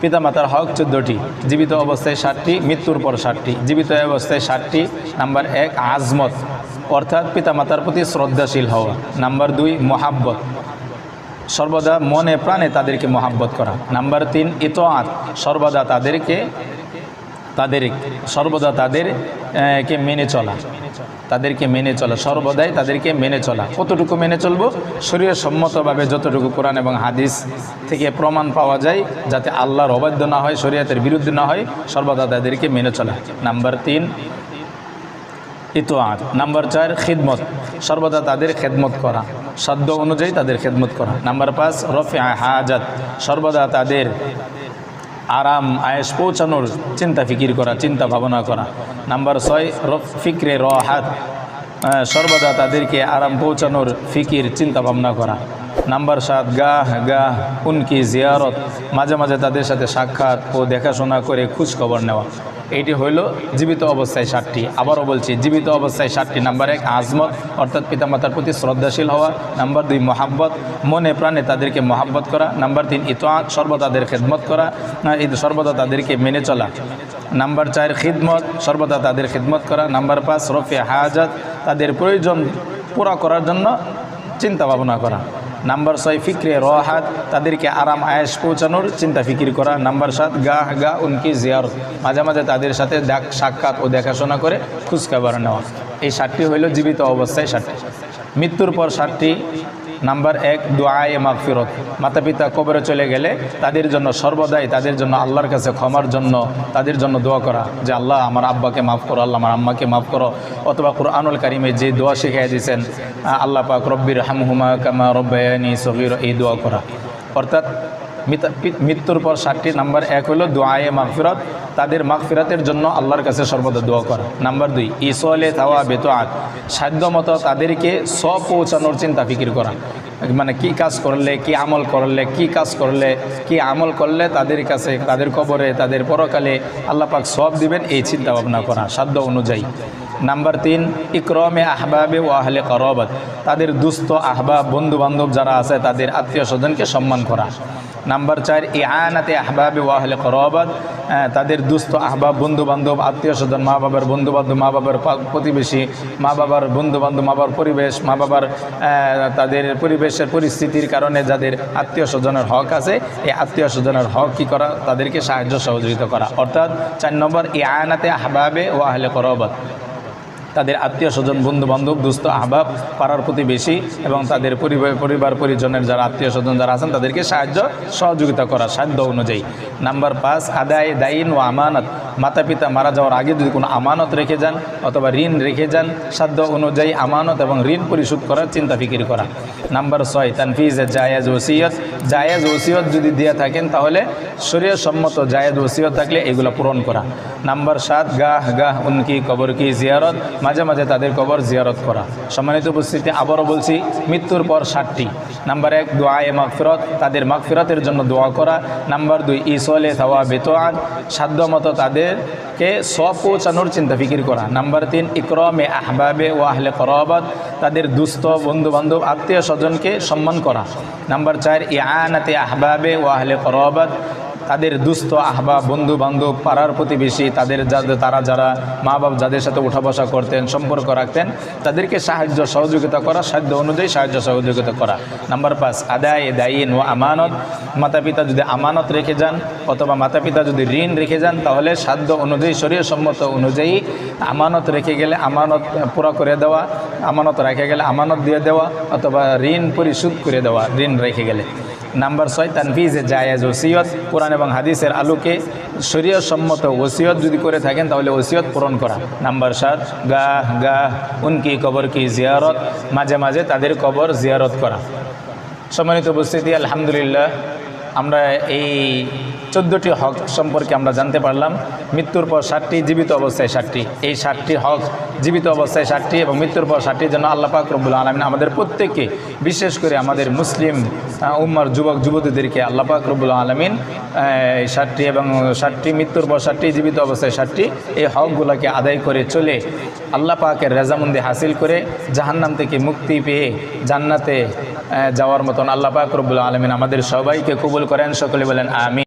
পিতামাতার হক 14টি, জীবিত অবস্থায় 60টি, মৃত্যুর পর 60টি। জীবিত অবস্থায় 60টি। নাম্বার 1 আজমত, অর্থাৎ পিতামাতার প্রতি শ্রদ্ধাশীল হওয়া। নাম্বার 2 মহাব্বত, সর্বদা মনে প্রাণে তাদেরকে মহাব্বত করা। নাম্বার 3 ইতআত, সর্বদা তাদেরকে মেনে চলা, সর্বদাই তাদেরকে মেনে চলা। কতটুকু মেনে চলবো? শরীয়ত সম্মতভাবে যতটুকু কোরআন এবং হাদিস থেকে প্রমাণ পাওয়া যায়, যাতে আল্লাহর অবাধ্য না হয়, শরীয়তের বিরুদ্ধে না হয়, সর্বদা তাদেরকে মেনে চলা। নাম্বার 3 ইতআত। নাম্বার 4 খিদমত, সর্বদা তাদের খেদমত করা, সাধ্য অনুযায়ী তাদের খেদমত করা। নাম্বার 5 রফিআ হাজাত, সর্বদা তাদের আরাম আয়েশ পৌঁছানোর চিন্তা ফিকির করা, চিন্তা ভাবনা করা। নাম্বার 6 ফিক্রে রাহাত, সর্বদা তাদেরকে আরাম পৌঁছানোর ফিকির চিন্তা ভাবনা করা। নাম্বার 7 গাহ উনকি জিয়ারত, মাঝে মাঝে তাদের সাথে সাক্ষাৎ ও দেখাশোনা করে খোঁজ খবর নেওয়া। এটি হইল জীবিত অবস্থায় 60টি। আবারও বলছি, জীবিত অবস্থায় 60টি। নাম্বার 1 আজমত, অর্থাৎ পিতামাতার প্রতি শ্রদ্ধাশীল হওয়া। নাম্বার 2 মহাব্বত, মনে প্রাণে তাদেরকে মহাব্বত করা। নাম্বার 3 ইতআত, সর্বদা তাদের খেদমত করা, সর্বদা তাদেরকে মেনে চলা। নাম্বার 4 খিদমত, সর্বদা তাদের খিদমত করা। নাম্বার 5 রফিআ হাজাত, তাদের প্রয়োজন পুরা করার জন্য চিন্তা ভাবনা করা। নাম্বার 6 ফিক্রে রাহাত, তাদেরকে আরাম আয়েশ পৌঁছানোর চিন্তা ফিকির করা। নাম্বার 7 গাহ উনকি জিয়ারত, মাঝে মাঝে তাদের সাথে সাক্ষাৎ ও দেখাশোনা করে খোঁজখবর নেওয়া। এই 60টি হইল জীবিত অবস্থায় 60টি। মৃত্যুর পর 60টি। নাম্বার 1 দুআয়ে মাগফিরত, মাতা পিতা কবরে চলে গেলে তাদের জন্য সর্বদাই তাদের জন্য আল্লাহর কাছে ক্ষমার জন্য তাদের জন্য দোয়া করা, যে আল্লাহ আমার আব্বাকে মাফ করো, আল্লাহ আমার আম্মাকে মাফ করো। অথবা কুরআনুল কারীমে যে দোয়া শিখিয়ে দিয়েছেন, আল্লাহ পাক রব্বির হামহুমা কামা রব্বায়ানি সগীরা, এই দোয়া করা। অর্থাৎ মৃত্যুর পর 60টি। নাম্বার 1 হলো দুআয়ে মাগফিরাত, তাদের মাগফিরাতের জন্য আল্লাহর কাছে সর্বদা দোয়া করা। নাম্বার 2 ইসলে তাওয়া বেতআত, সাধ্যমতো তাদেরকে সব পৌঁছানোর চিন্তা ফিকির করা, মানে কি কাজ করলে, কি আমল করলে, কি আমল করলে তাদের কাছে, তাদের কবরে, তাদের পরকালে আল্লাহ পাক সওয়াব দিবেন, এই চিন্তা ভাবনা করা সাধ্য অনুযায়ী। নাম্বার 3 ইকরামে আহবাবে ও আহলে করবাত, তাদের দুস্থ আহবাব বন্ধু বান্ধব যারা আছে তাদের আত্মীয় স্বজনকে সম্মান করা। নাম্বার 4 ইআনাতে আহবাবে ও আহলে করবাত, তাদের দুস্থ আহবাব বন্ধু বান্ধব আত্মীয় স্বজন, মা বাবার বন্ধু বান্ধব, মা বাবার প্রতিবেশী, মা বাবার বন্ধু বান্ধব, মা বাবার পরিবেশ, মা বাবার তাদের পরিবেশের পরিস্থিতির কারণে যাদের আত্মীয় স্বজনের হক আছে, এই আত্মীয় স্বজনের হক কী করা? তাদেরকে সাহায্য সহযোগিতা করা। অর্থাৎ 4 নম্বর ইআনাতে আহবাবে ও আহলে করবাত, তাদের আত্মীয় স্বজন বন্ধু বান্ধব দুস্থ আহবাব পাড়ার প্রতিবেশী এবং তাদের পরিবার পরিজনের যারা আত্মীয় স্বজন যারা আছেন তাদেরকে সাহায্য সহযোগিতা করা সাধ্য অনুযায়ী। নাম্বার 5 আদায় দাইন ও আমানত, মাতা পিতা মারা যাওয়ার আগে যদি কোনো আমানত রেখে যান অথবা ঋণ রেখে যান, সাধ্য অনুযায়ী আমানত এবং ঋণ পরিশোধ করার চিন্তা ফিকির করা। নাম্বার 6 তানফিজে জায়েজ ওসিয়ত, জায়েজ ওসিয়ত যদি দিয়ে থাকেন তাহলে শরীয়ত সম্মত জায়েজ ওসিয়ত থাকলে এগুলো পূরণ করা। নাম্বার 7 গাহ উনকি কবর কি জিয়ারত, মাঝে মাঝে তাদের কবর জিয়ারত করা। সম্মানিত উপস্থিতি, আবারও বলছি, মৃত্যুর পর 60টি। নাম্বার 1 দুআয়ে মাগফিরাত, তাদের মাগফিরাতের জন্য দোয়া করা। নাম্বার 2 ইসলে তাওয়া বেতআত, সাধ্যমতো তাদেরকে সওয়াব পৌঁছানোর চিন্তা ফিকির করা। নাম্বার 3 ইকরামে আহবাবে ও আহলে করবাত, তাদের দুস্থ বন্ধু বান্ধব আত্মীয় স্বজনকে সম্মান করা। নাম্বার 4 ইআনাতে আহবাবে ও আহলে করবাত, তাদের দুস্থ আহবাব বন্ধু বান্ধব পাড়ার প্রতিবেশী তারা যারা মা বাপ যাদের সাথে উঠা বসা করতেন, সম্পর্ক রাখতেন, তাদেরকে সাহায্য সহযোগিতা করা, সাধ্য অনুযায়ী সাহায্য সহযোগিতা করা। নাম্বার 5 আদায় দাইন ও আমানত, মাতা পিতা যদি আমানত রেখে যান অথবা মাতা পিতা যদি ঋণ রেখে যান তাহলে সাধ্য অনুযায়ী শরীয়ত সম্মত অনুযায়ী আমানত রেখে গেলে আমানত পুরা করে দেওয়া, আমানত রেখে গেলে আমানত দিয়ে দেওয়া অথবা ঋণ পরিশোধ করে দেওয়া ঋণ রেখে গেলে। নাম্বার 6 তানফিজে জায়েজ ওসিয়ত, কোরআন এবং হাদিসের আলোকে শরীয়ত সম্মত ওসিয়ত যদি করে থাকেন তাহলে ওসিয়ত পূরণ করা। নাম্বার 7 গাহ উনকি কবর কি জিয়ারত, মাঝে মাঝে তাদের কবর জিয়ারত করা। সম্মানিত উপস্থিতি, আলহামদুলিল্লাহ আমরা এই 14টি হক সম্পর্কে আমরা জানতে পারলাম। মৃত্যুর পর 60টি, জীবিত অবস্থায় 60টি। এই 60টি হক জীবিত অবস্থায় 60টি এবং মৃত্যুর পর 60টির জন্য আল্লাহ পাক রব্বুল আলামিন আমাদের প্রত্যেককে, বিশেষ করে আমাদের মুসলিম উম্মার যুবক যুবতীদেরকে আল্লাহ পাক রব্বুল আলামিন 60টি এবং 60টি, মৃত্যুর পর 60টি, জীবিত অবস্থায় 60টি, এই হকগুলোকে আদায় করে চলে আল্লাহ পাকের রেজামন্দি হাসিল করে জাহান্নাম থেকে মুক্তি পেয়ে জান্নাতে যাওয়ার মতন আল্লাহ পাক রব্বুল আলামিন আমাদের সবাইকে কবুল করেন। সকলে বলেন আমিন।